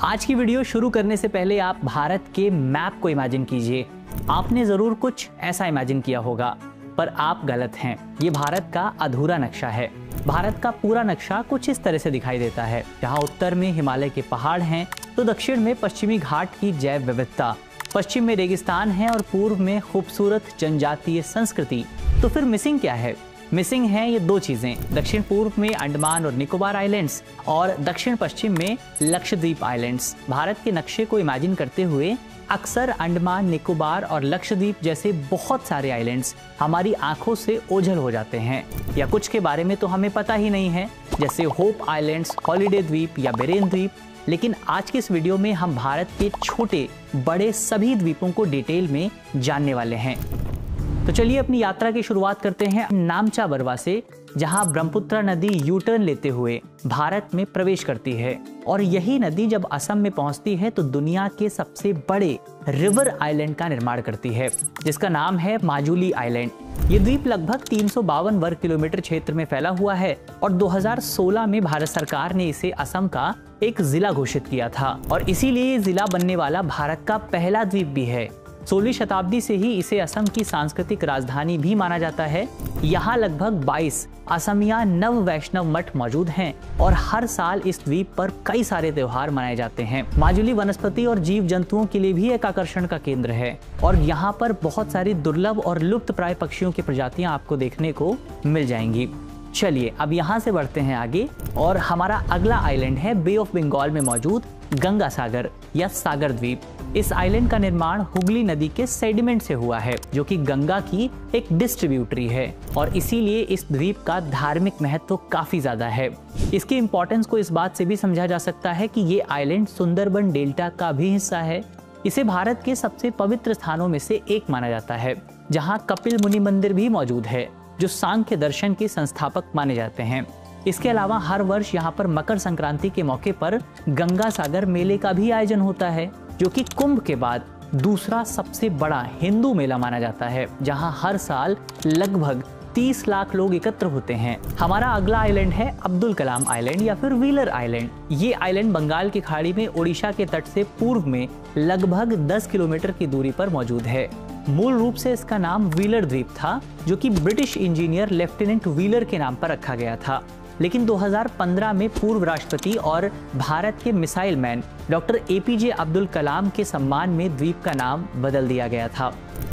आज की वीडियो शुरू करने से पहले आप भारत के मैप को इमेजिन कीजिए। आपने जरूर कुछ ऐसा इमेजिन किया होगा, पर आप गलत हैं। ये भारत का अधूरा नक्शा है। भारत का पूरा नक्शा कुछ इस तरह से दिखाई देता है। जहाँ उत्तर में हिमालय के पहाड़ हैं, तो दक्षिण में पश्चिमी घाट की जैव विविधता, पश्चिम में रेगिस्तान है और पूर्व में खूबसूरत जनजातीय संस्कृति। तो फिर मिसिंग क्या है? मिसिंग है ये दो चीजें, दक्षिण पूर्व में अंडमान और निकोबार आइलैंड्स और दक्षिण पश्चिम में लक्षद्वीप आइलैंड्स। भारत के नक्शे को इमेजिन करते हुए अक्सर अंडमान, निकोबार और लक्षद्वीप जैसे बहुत सारे आइलैंड्स हमारी आंखों से ओझल हो जाते हैं, या कुछ के बारे में तो हमें पता ही नहीं है, जैसे होप आइलैंड्स, हॉलीडे द्वीप या बेरेन द्वीप। लेकिन आज की इस वीडियो में हम भारत के छोटे बड़े सभी द्वीपों को डिटेल में जानने वाले हैं। तो चलिए अपनी यात्रा की शुरुआत करते हैं नामचा बरवा से, जहां ब्रह्मपुत्र नदी यू टर्न लेते हुए भारत में प्रवेश करती है। और यही नदी जब असम में पहुंचती है तो दुनिया के सबसे बड़े रिवर आइलैंड का निर्माण करती है, जिसका नाम है माजुली आइलैंड। ये द्वीप लगभग 352 वर्ग किलोमीटर क्षेत्र में फैला हुआ है और 2016 में भारत सरकार ने इसे असम का एक जिला घोषित किया था और इसीलिए ये जिला बनने वाला भारत का पहला द्वीप भी है। 16वीं शताब्दी से ही इसे असम की सांस्कृतिक राजधानी भी माना जाता है। यहाँ लगभग 22 असमिया नव वैष्णव मठ मौजूद हैं और हर साल इस द्वीप पर कई सारे त्योहार मनाए जाते हैं। माजुली वनस्पति और जीव जंतुओं के लिए भी एक आकर्षण का केंद्र है और यहाँ पर बहुत सारी दुर्लभ और लुप्त प्राय पक्षियों की प्रजातियां आपको देखने को मिल जाएंगी। चलिए अब यहाँ से बढ़ते हैं आगे और हमारा अगला आइलैंड है बे ऑफ बंगाल में मौजूद गंगा सागर या सागर द्वीप। इस आइलैंड का निर्माण हुगली नदी के सेडिमेंट से हुआ है, जो कि गंगा की एक डिस्ट्रीब्यूटरी है और इसीलिए इस द्वीप का धार्मिक महत्व काफी ज्यादा है। इसकी इंपॉर्टेंस को इस बात से भी समझा जा सकता है कि ये आइलैंड सुंदरबन डेल्टा का भी हिस्सा है। इसे भारत के सबसे पवित्र स्थानों में से एक माना जाता है, जहाँ कपिल मुनि मंदिर भी मौजूद है, जो सांख्य दर्शन के संस्थापक माने जाते हैं। इसके अलावा हर वर्ष यहाँ पर मकर संक्रांति के मौके पर गंगा सागर मेले का भी आयोजन होता है, जो कि कुंभ के बाद दूसरा सबसे बड़ा हिंदू मेला माना जाता है, जहाँ हर साल लगभग 30 लाख लोग एकत्र होते हैं। हमारा अगला आइलैंड है अब्दुल कलाम आइलैंड या फिर व्हीलर आइलैंड। ये आइलैंड बंगाल की खाड़ी में ओडिशा के तट से पूर्व में लगभग 10 किलोमीटर की दूरी पर मौजूद है। मूल रूप से इसका नाम व्हीलर द्वीप था, जो कि ब्रिटिश इंजीनियर लेफ्टिनेंट व्हीलर के नाम पर रखा गया था। लेकिन 2015 में पूर्व राष्ट्रपति और भारत के missile man doctor APJ Abdul Kalam के सम्मान में द्वीप का नाम बदल दिया गया था।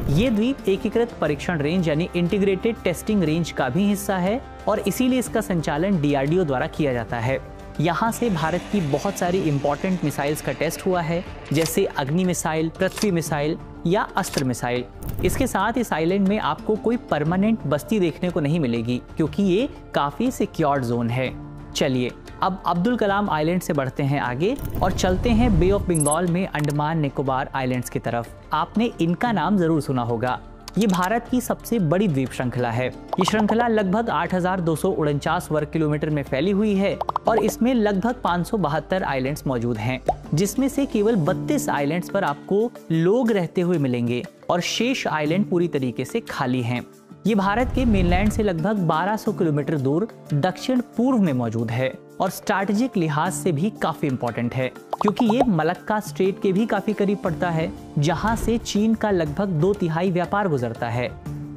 ये द्वीप एकीकृत परीक्षण रेंज यानी इंटीग्रेटेड टेस्टिंग रेंज का भी हिस्सा है और इसीलिए इसका संचालन DRDO द्वारा किया जाता है। यहाँ से भारत की बहुत सारी इंपॉर्टेंट मिसाइल्स का टेस्ट हुआ है, जैसे अग्नि मिसाइल, पृथ्वी मिसाइल या अस्त्र मिसाइल। इसके साथ इस आइलैंड में आपको कोई परमानेंट बस्ती देखने को नहीं मिलेगी, क्योंकि ये काफी सिक्योर्ड जोन है। चलिए अब अब्दुल कलाम आइलैंड से बढ़ते हैं आगे और चलते हैं बे ऑफ बंगाल में अंडमान निकोबार आइलैंड्स की तरफ। आपने इनका नाम जरूर सुना होगा। ये भारत की सबसे बड़ी द्वीप श्रृंखला है। ये श्रृंखला लगभग 8,249 वर्ग किलोमीटर में फैली हुई है और इसमें लगभग 572 आइलैंड्स मौजूद हैं, जिसमें से केवल 32 आइलैंड्स पर आपको लोग रहते हुए मिलेंगे और शेष आइलैंड पूरी तरीके से खाली हैं। ये भारत के मेनलैंड से लगभग 1200 किलोमीटर दूर दक्षिण पूर्व में मौजूद है और स्ट्रैटेजिक लिहाज से भी काफी इंपॉर्टेंट है, क्योंकि ये मलक्का स्ट्रेट के भी काफी करीब पड़ता है, जहां से चीन का लगभग 2/3 व्यापार गुजरता है।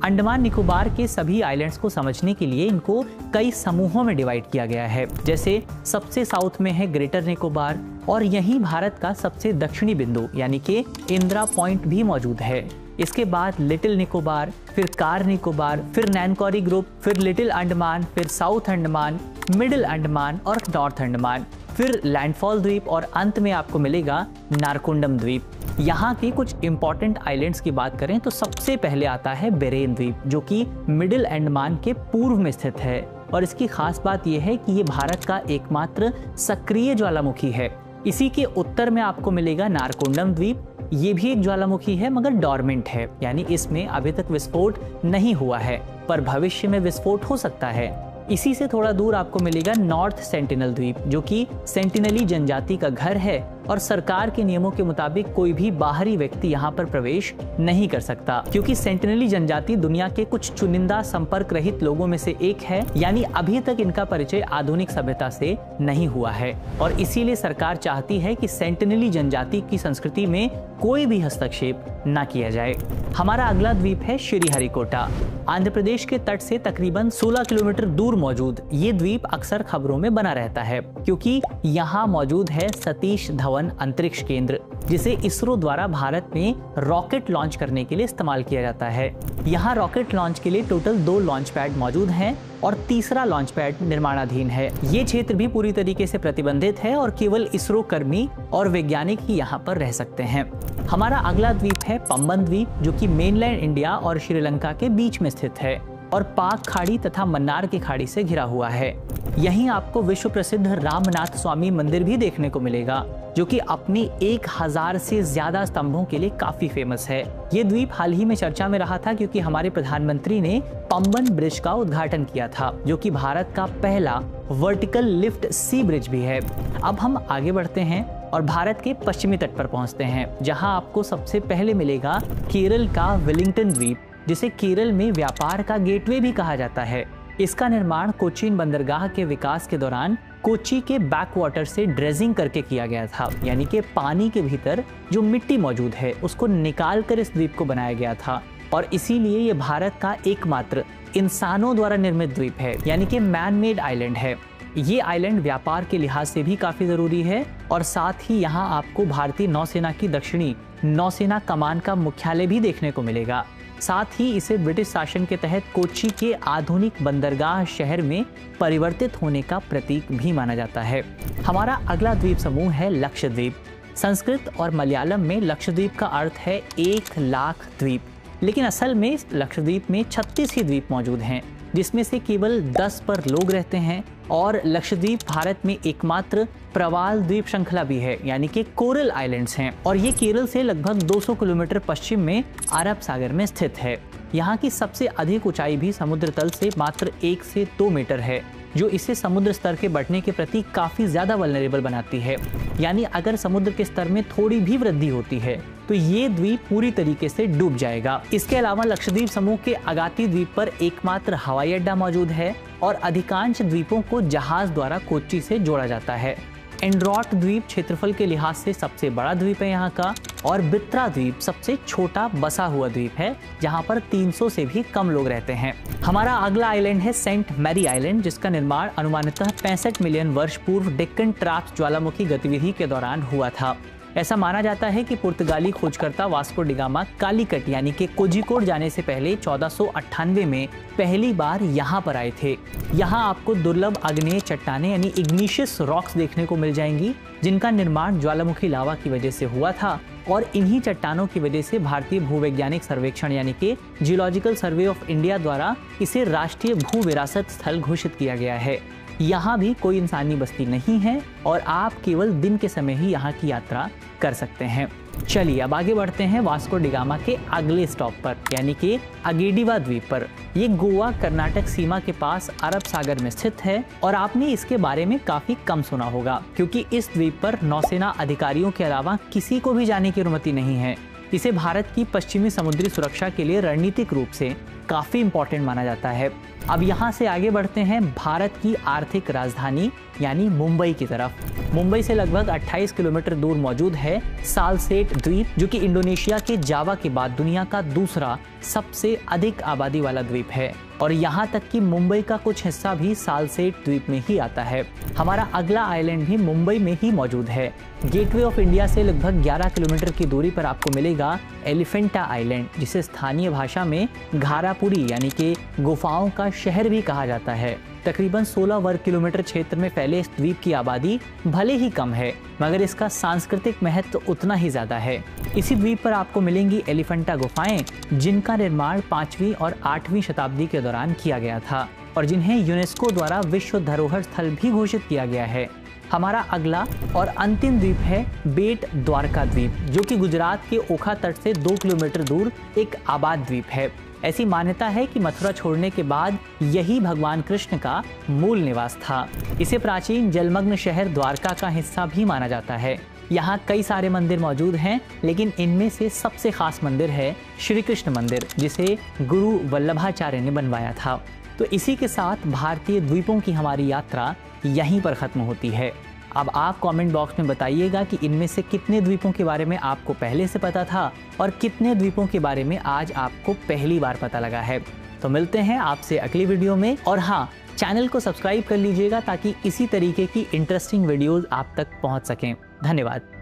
अंडमान निकोबार के सभी आइलैंड्स को समझने के लिए इनको कई समूहों में डिवाइड किया गया है। जैसे सबसे साउथ में है ग्रेटर निकोबार और यहीं भारत का सबसे दक्षिणी बिंदु यानी कि इंदिरा पॉइंट भी मौजूद है। इसके बाद लिटिल निकोबार, फिर कार निकोबार, फिर नैनकॉरी ग्रुप, फिर लिटिल अंडमान, फिर साउथ अंडमान, मिडिल अंडमान और नॉर्थ अंडमान, फिर लैंडफॉल द्वीप और अंत में आपको मिलेगा नारकोंडम द्वीप। यहाँ के कुछ इंपॉर्टेंट आइलैंड्स की बात करें तो सबसे पहले आता है बेरेन द्वीप, जो कि मिडिल अंडमान के पूर्व में स्थित है और इसकी खास बात यह है कि ये भारत का एकमात्र सक्रिय ज्वालामुखी है। इसी के उत्तर में आपको मिलेगा नारकोंडम द्वीप। ये भी एक ज्वालामुखी है मगर डॉर्मेंट है, यानी इसमें अभी तक विस्फोट नहीं हुआ है, पर भविष्य में विस्फोट हो सकता है। इसी से थोड़ा दूर आपको मिलेगा नॉर्थ सेंटिनल द्वीप, जो कि सेंटिनली जनजाति का घर है और सरकार के नियमों के मुताबिक कोई भी बाहरी व्यक्ति यहाँ पर प्रवेश नहीं कर सकता, क्योंकि सेंटिनली जनजाति दुनिया के कुछ चुनिंदा संपर्क रहित लोगों में से एक है, यानी अभी तक इनका परिचय आधुनिक सभ्यता से नहीं हुआ है और इसीलिए सरकार चाहती है कि सेंटिनली जनजाति की संस्कृति में कोई भी हस्तक्षेप न किया जाए। हमारा अगला द्वीप है श्रीहरिकोटा। आंध्र प्रदेश के तट से तकरीबन 16 किलोमीटर दूर मौजूद ये द्वीप अक्सर खबरों में बना रहता है, क्योंकि यहाँ मौजूद है सतीश धवन अंतरिक्ष केंद्र, जिसे इसरो द्वारा भारत में रॉकेट लॉन्च करने के लिए इस्तेमाल किया जाता है। यहाँ रॉकेट लॉन्च के लिए टोटल 2 लॉन्च पैड मौजूद हैं और तीसरा लॉन्च पैड निर्माणाधीन है। ये क्षेत्र भी पूरी तरीके से प्रतिबंधित है और केवल इसरो कर्मी और वैज्ञानिक ही यहाँ पर रह सकते हैं। हमारा अगला द्वीप है पंबन द्वीप, जो कि मेनलैंड इंडिया और श्रीलंका के बीच में स्थित है और पाक खाड़ी तथा मन्नार की खाड़ी से घिरा हुआ है। यहीं आपको विश्व प्रसिद्ध रामनाथ स्वामी मंदिर भी देखने को मिलेगा, जो कि अपनी 1000 से ज्यादा स्तंभों के लिए काफी फेमस है। ये द्वीप हाल ही में चर्चा में रहा था, क्योंकि हमारे प्रधानमंत्री ने पंबन ब्रिज का उद्घाटन किया था, जो कि भारत का पहला वर्टिकल लिफ्ट सी ब्रिज भी है। अब हम आगे बढ़ते हैं और भारत के पश्चिमी तट पर पहुंचते हैं, जहां आपको सबसे पहले मिलेगा केरल का वेलिंगटन द्वीप, जिसे केरल में व्यापार का गेटवे भी कहा जाता है। इसका निर्माण कोचीन बंदरगाह के विकास के दौरान कोची के बैक वाटर से ड्रेजिंग करके किया गया था, यानी कि पानी के भीतर जो मिट्टी मौजूद है उसको निकाल कर इस द्वीप को बनाया गया था और इसीलिए ये भारत का एकमात्र इंसानों द्वारा निर्मित द्वीप है, यानी कि मैन मेड आइलैंड है। ये आइलैंड व्यापार के लिहाज से भी काफी जरूरी है और साथ ही यहाँ आपको भारतीय नौसेना की दक्षिणी नौसेना कमान का मुख्यालय भी देखने को मिलेगा। साथ ही इसे ब्रिटिश शासन के तहत कोच्चि के आधुनिक बंदरगाह शहर में परिवर्तित होने का प्रतीक भी माना जाता है। हमारा अगला द्वीप समूह है लक्षद्वीप। संस्कृत और मलयालम में लक्षद्वीप का अर्थ है 1 लाख द्वीप, लेकिन असल में लक्षद्वीप में 36 ही द्वीप मौजूद हैं, जिसमें से केवल 10 पर लोग रहते हैं और लक्षद्वीप भारत में एकमात्र प्रवाल द्वीप श्रृंखला भी है, यानी कि कोरल आइलैंड्स हैं और ये केरल से लगभग 200 किलोमीटर पश्चिम में अरब सागर में स्थित है। यहाँ की सबसे अधिक ऊंचाई भी समुद्र तल से मात्र 1 से 2 मीटर है, जो इसे समुद्र स्तर के बढ़ने के प्रति काफी ज्यादा वल्नरेबल बनाती है। यानी अगर समुद्र के स्तर में थोड़ी भी वृद्धि होती है तो ये द्वीप पूरी तरीके से डूब जाएगा। इसके अलावा लक्षद्वीप समूह के अगाती द्वीप पर एकमात्र हवाई अड्डा मौजूद है और अधिकांश द्वीपों को जहाज द्वारा कोच्चि से जोड़ा जाता है। एंड्रॉट द्वीप क्षेत्रफल के लिहाज से सबसे बड़ा द्वीप है यहाँ का और बित्रा द्वीप सबसे छोटा बसा हुआ द्वीप है, जहाँ पर 300 से भी कम लोग रहते हैं। हमारा अगला आइलैंड है सेंट मैरी आइलैंड, जिसका निर्माण अनुमानतः 65 मिलियन वर्ष पूर्व डेक्कन ट्रैप्स ज्वालामुखी गतिविधि के दौरान हुआ था। ऐसा माना जाता है कि पुर्तगाली खोजकर्ता वास्को डिगामा कालीकट यानी कि कोझिकोड जाने से पहले 1498 में पहली बार यहाँ पर आए थे। यहाँ आपको दुर्लभ आग्नेय चट्टानें यानी इग्निशियस रॉक्स देखने को मिल जाएंगी, जिनका निर्माण ज्वालामुखी लावा की वजह से हुआ था और इन्हीं चट्टानों की वजह से भारतीय भूवैज्ञानिक सर्वेक्षण यानी कि जियोलॉजिकल सर्वे ऑफ इंडिया द्वारा इसे राष्ट्रीय भू विरासत स्थल घोषित किया गया है। यहाँ भी कोई इंसानी बस्ती नहीं है और आप केवल दिन के समय ही यहाँ की यात्रा कर सकते हैं। चलिए अब आगे बढ़ते हैं वास्को डिगामा के अगले स्टॉप पर, यानी कि अगेडिवा द्वीप पर। ये गोवा कर्नाटक सीमा के पास अरब सागर में स्थित है और आपने इसके बारे में काफी कम सुना होगा, क्योंकि इस द्वीप पर नौसेना अधिकारियों के अलावा किसी को भी जाने की अनुमति नहीं है। इसे भारत की पश्चिमी समुद्री सुरक्षा के लिए रणनीतिक रूप से काफी इंपॉर्टेंट माना जाता है। अब यहाँ से आगे बढ़ते हैं भारत की आर्थिक राजधानी यानी मुंबई की तरफ। मुंबई से लगभग 28 किलोमीटर दूर मौजूद है सालसेट द्वीप, जो कि इंडोनेशिया के जावा के बाद दुनिया का दूसरा सबसे अधिक आबादी वाला द्वीप है और यहाँ तक कि मुंबई का कुछ हिस्सा भी सालसेट द्वीप में ही आता है। हमारा अगला आइलैंड भी मुंबई में ही मौजूद है। गेटवे ऑफ इंडिया से लगभग 11 किलोमीटर की दूरी पर आपको मिलेगा एलिफेंटा आइलैंड, जिसे स्थानीय भाषा में घारापुरी यानी कि गुफाओं का शहर भी कहा जाता है। तकरीबन 16 वर्ग किलोमीटर क्षेत्र में फैले इस द्वीप की आबादी भले ही कम है, मगर इसका सांस्कृतिक महत्व उतना ही ज्यादा है। इसी द्वीप पर आपको मिलेंगी एलिफेंटा गुफाएं, जिनका निर्माण 5वीं और 8वीं शताब्दी के दौरान किया गया था और जिन्हें यूनेस्को द्वारा विश्व धरोहर स्थल भी घोषित किया गया है। हमारा अगला और अंतिम द्वीप है बेट द्वारका द्वीप, जो कि गुजरात के ओखा तट से 2 किलोमीटर दूर एक आबाद द्वीप है। ऐसी मान्यता है कि मथुरा छोड़ने के बाद यही भगवान कृष्ण का मूल निवास था। इसे प्राचीन जलमग्न शहर द्वारका का हिस्सा भी माना जाता है। यहाँ कई सारे मंदिर मौजूद हैं, लेकिन इनमें से सबसे खास मंदिर है श्री कृष्ण मंदिर, जिसे गुरु वल्लभाचार्य ने बनवाया था। तो इसी के साथ भारतीय द्वीपों की हमारी यात्रा यहीं पर ख़त्म होती है। अब आप कमेंट बॉक्स में बताइएगा कि इनमें से कितने द्वीपों के बारे में आपको पहले से पता था और कितने द्वीपों के बारे में आज आपको पहली बार पता लगा है। तो मिलते हैं आपसे अगली वीडियो में, और हाँ, चैनल को सब्सक्राइब कर लीजिएगा ताकि इसी तरीके की इंटरेस्टिंग वीडियोस आप तक पहुंच सकें। धन्यवाद।